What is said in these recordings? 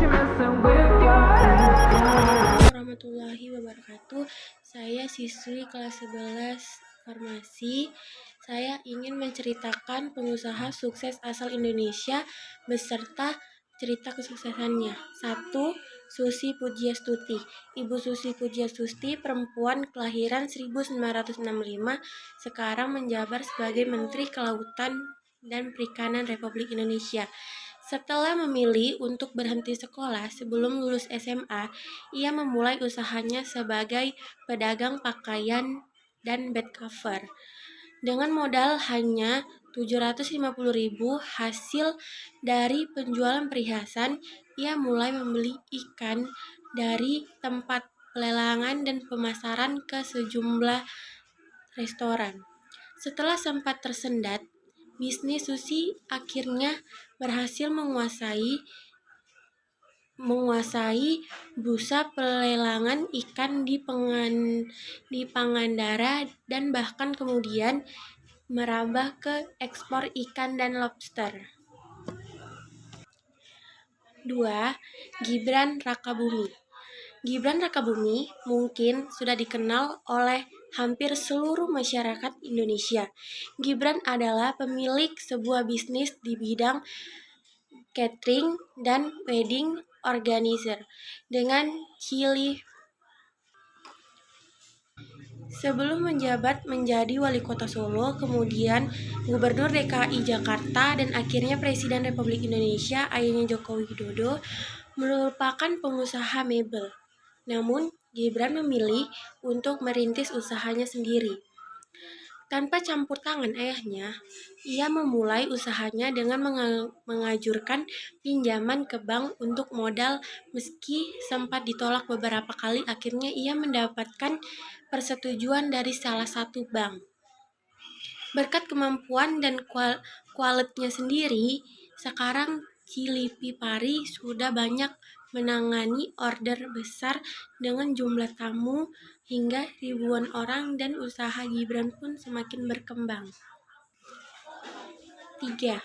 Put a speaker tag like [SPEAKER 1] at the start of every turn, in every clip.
[SPEAKER 1] Warahmatullahi wabarakatuh. Saya siswi kelas 11 Farmasi. Saya ingin menceritakan pengusaha sukses asal Indonesia beserta cerita kesuksesannya. 1. Susi Pujiastuti. Ibu Susi Pujiastuti, perempuan kelahiran 1965, sekarang menjabat sebagai Menteri Kelautan dan Perikanan Republik Indonesia. Setelah memilih untuk berhenti sekolah sebelum lulus SMA, ia memulai usahanya sebagai pedagang pakaian dan bed cover. Dengan modal hanya 750.000 hasil dari penjualan perhiasan, ia mulai membeli ikan dari tempat pelelangan dan pemasaran ke sejumlah restoran. Setelah sempat tersendat, bisnis Susi akhirnya berhasil menguasai bursa pelelangan ikan di Pangandaran dan bahkan kemudian merambah ke ekspor ikan dan lobster. 2. Gibran Rakabumi. Gibran Rakabumi mungkin sudah dikenal oleh hampir seluruh masyarakat Indonesia. Gibran adalah pemilik sebuah bisnis di bidang catering dan wedding organizer dengan ciri. Sebelum menjabat menjadi wali kota Solo, kemudian Gubernur DKI Jakarta, dan akhirnya Presiden Republik Indonesia, ayahnya Joko Widodo, merupakan pengusaha mebel. Namun, Gibran memilih untuk merintis usahanya sendiri. Tanpa campur tangan ayahnya, ia memulai usahanya dengan mengajurkan pinjaman ke bank untuk modal. Meski sempat ditolak beberapa kali, akhirnya ia mendapatkan persetujuan dari salah satu bank. Berkat kemampuan dan kualitasnya sendiri, sekarang Cilipi Pari sudah banyak menangani order besar dengan jumlah tamu hingga ribuan orang, dan usaha Gibran pun semakin berkembang. 3.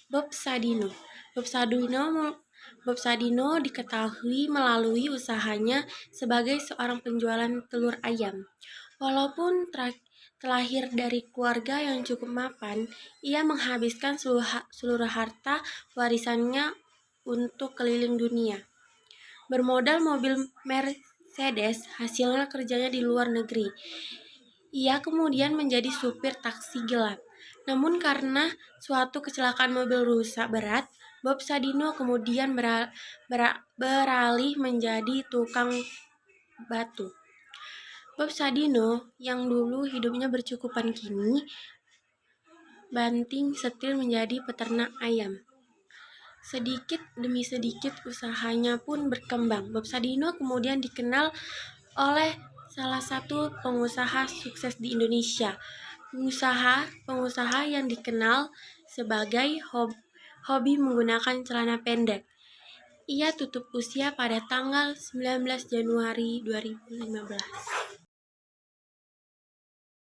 [SPEAKER 1] Bob Sadino. Bob Sadino diketahui melalui usahanya sebagai seorang penjualan telur ayam. Walaupun terlahir dari keluarga yang cukup mapan, ia menghabiskan seluruh harta warisannya untuk keliling dunia. Bermodal mobil Mercedes, hasilnya kerjanya di luar negeri. Ia kemudian menjadi supir taksi gelap. Namun karena suatu kecelakaan mobil rusak berat, Bob Sadino kemudian beralih menjadi tukang batu. Bob Sadino yang dulu hidupnya bercukupan kini banting setir menjadi peternak ayam. Sedikit demi sedikit usahanya pun berkembang. Bob Sadino kemudian dikenal oleh salah satu pengusaha sukses di Indonesia. Pengusaha yang dikenal sebagai hobi menggunakan celana pendek. Ia tutup usia pada tanggal 19 Januari 2015.